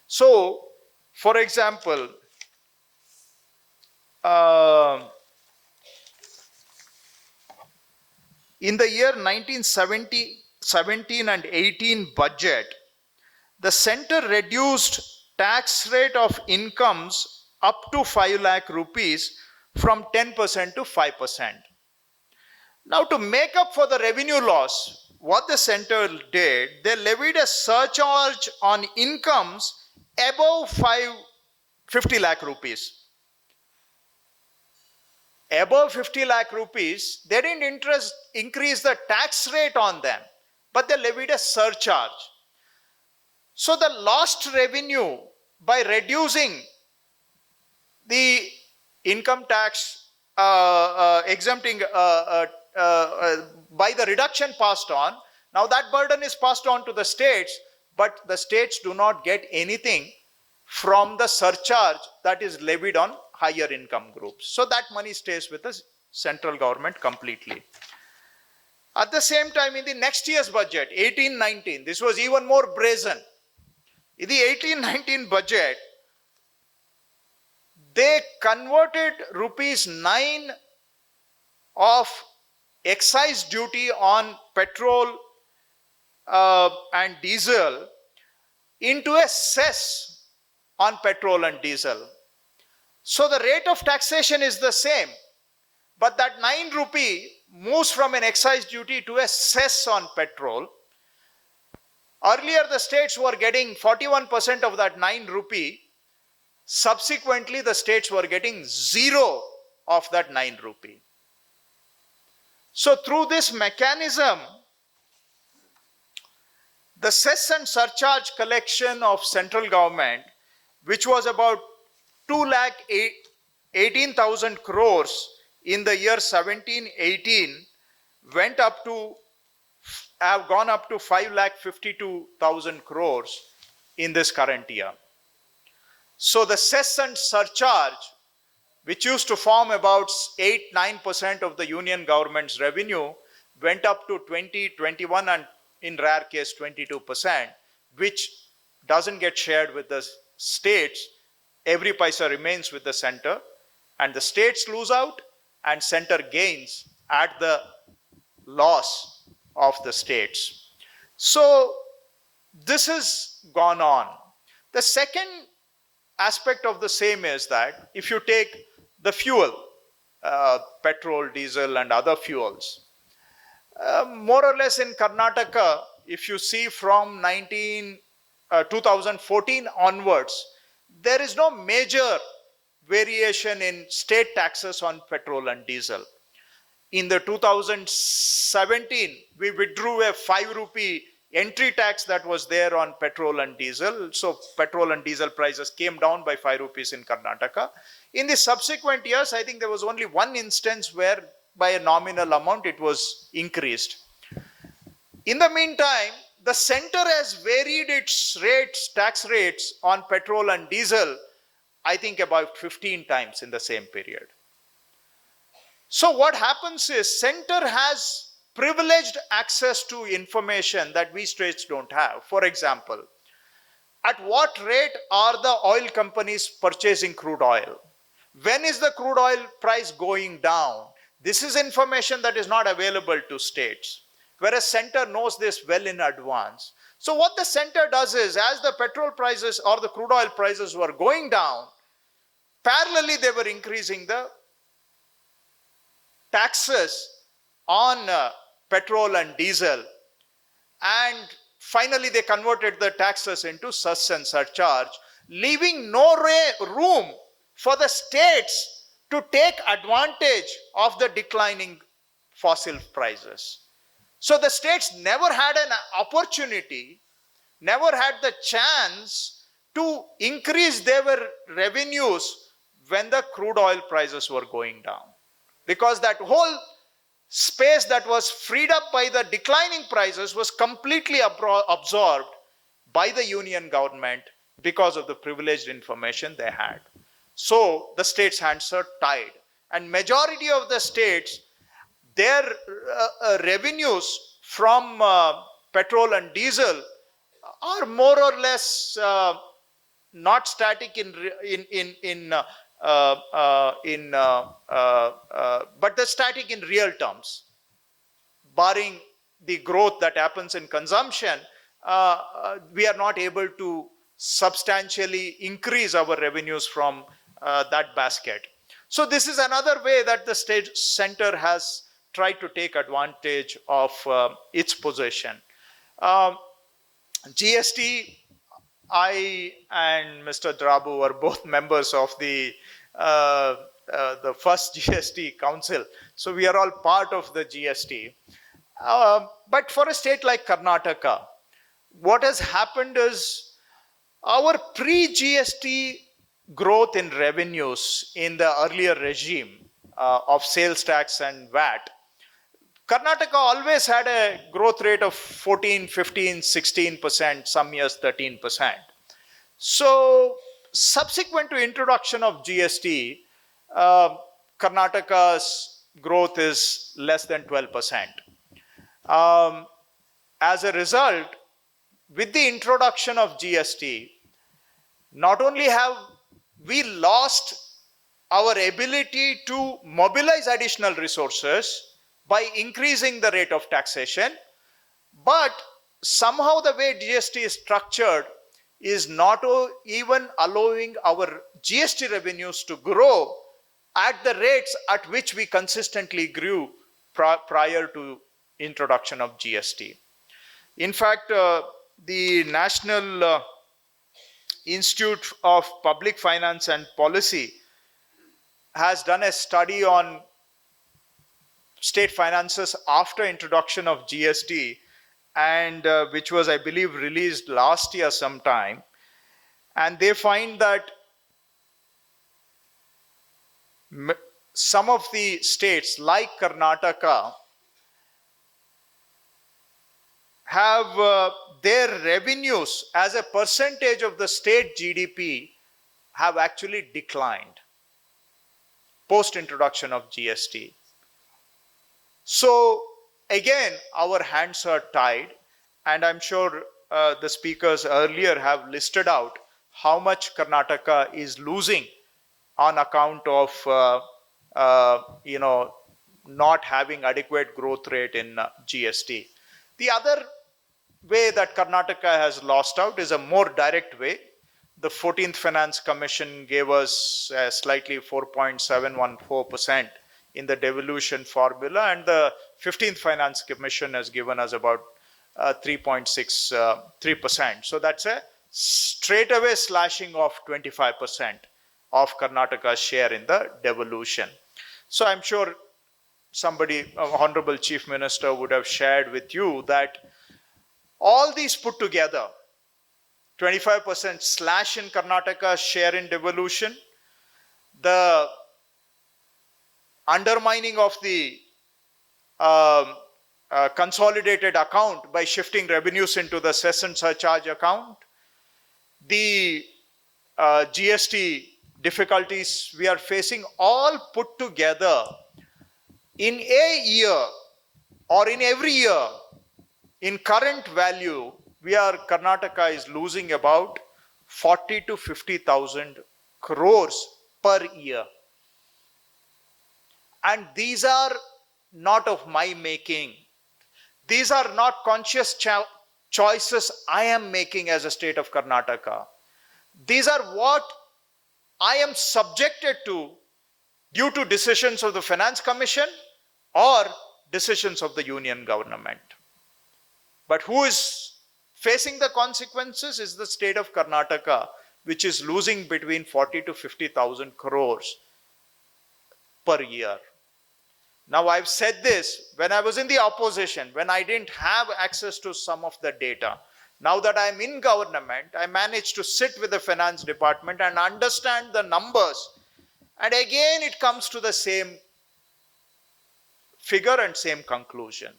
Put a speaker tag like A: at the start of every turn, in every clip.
A: So, for example, uh, in the year 1970, 17 and 18 budget, the center reduced tax rate of incomes up to 5 lakh rupees from 10% to 5%. Now, to make up for the revenue loss, what the center did, they levied a surcharge on incomes above 50 lakh rupees. Above 50 lakh rupees, they didn't increase the tax rate on them, but they levied a surcharge. So the lost revenue by reducing the income tax exempting by the reduction passed on, now that burden is passed on to the states, but the states do not get anything from the surcharge that is levied on higher income groups. So that money stays with the central government completely. At the same time, in the next year's budget, 18-19, this was even more brazen. In the 18-19 budget, they converted rupees 9 of excise duty on petrol and diesel into a cess on petrol and diesel. So the rate of taxation is the same, but that 9 rupee moves from an excise duty to a cess on petrol. Earlier, the states were getting 41% of that 9 rupee. Subsequently, the states were getting 0 of that 9 rupee. So through this mechanism, the cess and surcharge collection of central government, which was about 2,18,000 crores in the year 17-18, went up to, have gone up to 5,52,000 crores in this current year. So the cess and surcharge, which used to form about 8-9% of the union government's revenue, went up to 20, 21, and in rare case 22%, which doesn't get shared with the states. Every paisa remains with the center, and the states lose out and center gains at the loss of the states. So this has gone on. The second aspect of the same is that if you take the fuel, petrol, diesel, and other fuels, more or less in Karnataka, if you see from 2014 onwards, there is no major variation in state taxes on petrol and diesel. In the 2017, we withdrew a 5 rupee entry tax that was there on petrol and diesel. So petrol and diesel prices came down by 5 rupees in Karnataka. In the subsequent years, I think there was only one instance where by a nominal amount it was increased. In the meantime, the center has varied its rates, tax rates on petrol and diesel, I think about 15 times in the same period. So what happens is center has privileged access to information that we states don't have. For example, at what rate are the oil companies purchasing crude oil? When is the crude oil price going down? This is information that is not available to states, whereas center knows this well in advance. So what the center does is, as the petrol prices or the crude oil prices were going down, parallelly they were increasing the taxes on petrol and diesel, and finally they converted the taxes into cess and surcharge, leaving no room for the states to take advantage of the declining fossil prices. So the states never had an opportunity, never had the chance to increase their revenues when the crude oil prices were going down, because that whole space that was freed up by the declining prices was completely absorbed by the union government because of the privileged information they had. So the states' hands are tied, and majority of the states, their revenues from petrol and diesel are more or less not static but the static in real terms, barring the growth that happens in consumption. We are not able to substantially increase our revenues from that basket. So this is another way that the state center has tried to take advantage of its position. Um, GST, I and Mr. Drabu were both members of the first GST council, so we are all part of the GST. But for a state like Karnataka, what has happened is our pre-GST growth in revenues in the earlier regime of sales tax and VAT, Karnataka always had a growth rate of 14, 15, 16%, some years 13%. So subsequent to introduction of GST, Karnataka's growth is less than 12%. As a result, with the introduction of GST, not only have we lost our ability to mobilize additional resources by increasing the rate of taxation, but somehow the way GST is structured is not even allowing our GST revenues to grow at the rates at which we consistently grew prior to introduction of GST. In fact, the National Institute of Public Finance and Policy has done a study on state finances after introduction of GST, and which was, I believe, released last year sometime. And they find that some of the states like Karnataka have their revenues as a percentage of the state GDP have actually declined post introduction of GST. So again, our hands are tied, and I'm sure the speakers earlier have listed out how much Karnataka is losing on account of not having adequate growth rate in GST. The other way that Karnataka has lost out is a more direct way. The 14th Finance Commission gave us slightly 4.714% in the devolution formula, and the 15th Finance Commission has given us about 3.63%. So that's a straightaway slashing of 25% of Karnataka's share in the devolution. So I'm sure somebody, Honorable Chief Minister, would have shared with you that all these put together, 25% slash in Karnataka's share in devolution, the undermining of the consolidated account by shifting revenues into the Cess Surcharge account, the GST difficulties we are facing, all put together in a year or in every year, in current value, Karnataka is losing about 40 to 50,000 crores per year. And these are not of my making. These are not conscious choices I am making as a state of Karnataka. These are what I am subjected to due to decisions of the Finance Commission or decisions of the Union government. But who is facing the consequences is the state of Karnataka, which is losing between 40 to 50,000 crores per year. Now, I've said this when I was in the opposition, when I didn't have access to some of the data. Now that I'm in government, I managed to sit with the finance department and understand the numbers. And again, it comes to the same figure and same conclusion.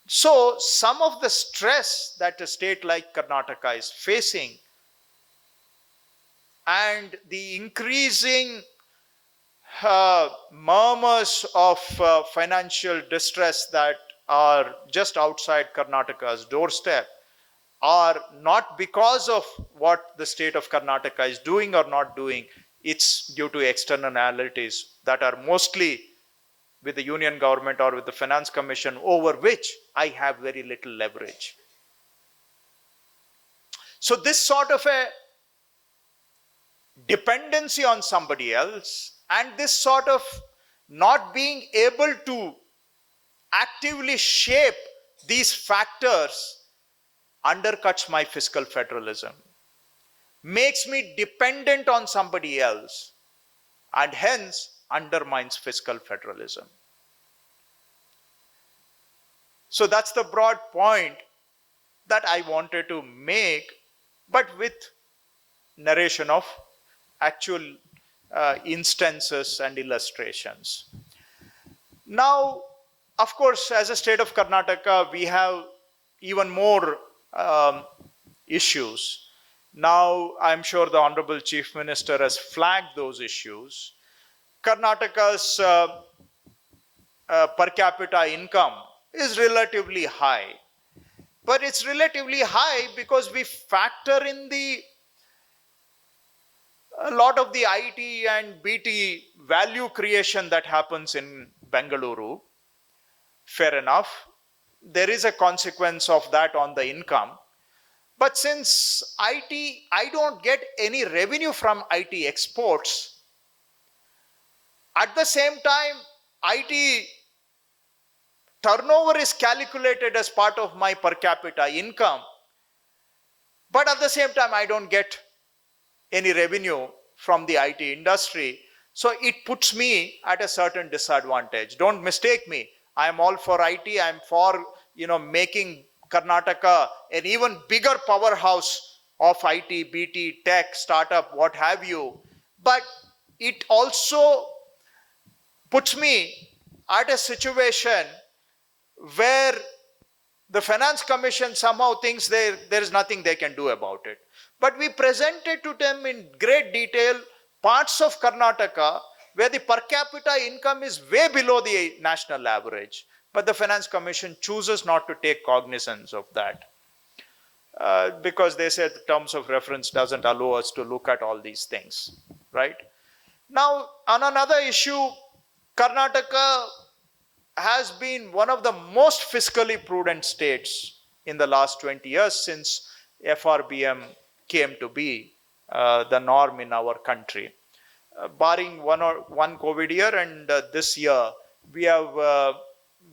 A: So, some of the stress that a state like Karnataka is facing and the increasing murmurs of financial distress that are just outside Karnataka's doorstep are not because of what the state of Karnataka is doing or not doing. It's due to externalities that are mostly with the union government or with the finance commission, over which I have very little leverage. So this sort of a dependency on somebody else and this sort of not being able to actively shape these factors undercuts my fiscal federalism, makes me dependent on somebody else, and hence undermines fiscal federalism. So that's the broad point that I wanted to make, but with narration of actual instances and illustrations. Now, of course, as a state of Karnataka, we have even more issues. Now, I'm sure the Honorable Chief Minister has flagged those issues. Karnataka's per capita income is relatively high. But it's relatively high because we factor in a lot of the IT and BT value creation that happens in Bengaluru. Fair enough. There is a consequence of that on the income. But since IT, I don't get any revenue from IT exports. At the same time, IT turnover is calculated as part of my per capita income. But at the same time, I don't get any revenue from the IT industry. So it puts me at a certain disadvantage. Don't mistake me. I am all for IT. I am for, making Karnataka an even bigger powerhouse of IT, BT, tech, startup, what have you. But it also puts me at a situation where the Finance Commission somehow thinks there is nothing they can do about it. But we presented to them in great detail parts of Karnataka where the per capita income is way below the national average. But the Finance Commission chooses not to take cognizance of that because they said the terms of reference doesn't allow us to look at all these things, right? Now, on another issue, Karnataka has been one of the most fiscally prudent states in the last 20 years since FRBM came to be the norm in our country. Barring one COVID year and this year, we have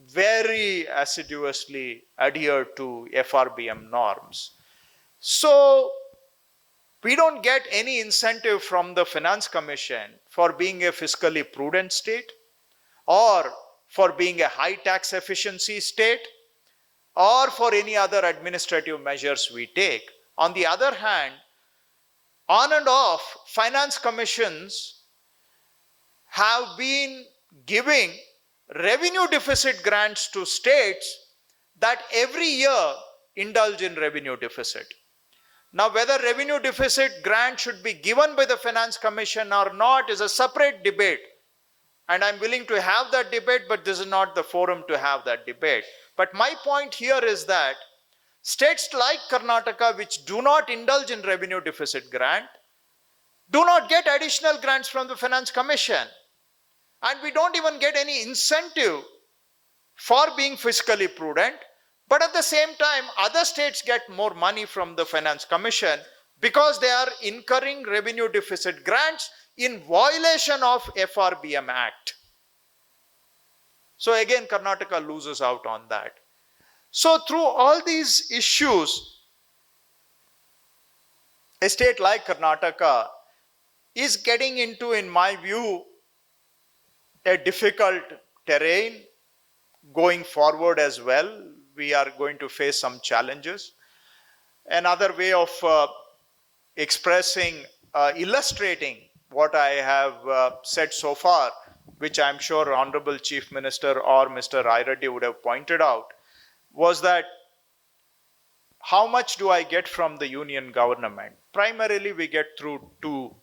A: very assiduously adhered to FRBM norms. So we don't get any incentive from the Finance Commission for being a fiscally prudent state, or for being a high tax efficiency state, or for any other administrative measures we take. On the other hand, on and off, finance commissions have been giving revenue deficit grants to states that every year indulge in revenue deficit. Now, whether revenue deficit grant should be given by the Finance Commission or not is a separate debate. And I'm willing to have that debate, but this is not the forum to have that debate. But my point here is that states like Karnataka, which do not indulge in revenue deficit grant, do not get additional grants from the Finance Commission. And we don't even get any incentive for being fiscally prudent. But at the same time, other states get more money from the Finance Commission because they are incurring revenue deficit grants in violation of FRBM Act. So again, Karnataka loses out on that. So through all these issues, a state like Karnataka is getting into, in my view, a difficult terrain going forward as well. We are going to face some challenges. Another way of illustrating what I have said so far, which I'm sure Honorable Chief Minister or Mr. Rai Reddy would have pointed out, was that how much do I get from the union government? Primarily, we get through two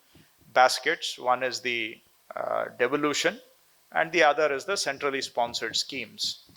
A: baskets. One is the devolution and the other is the centrally sponsored schemes.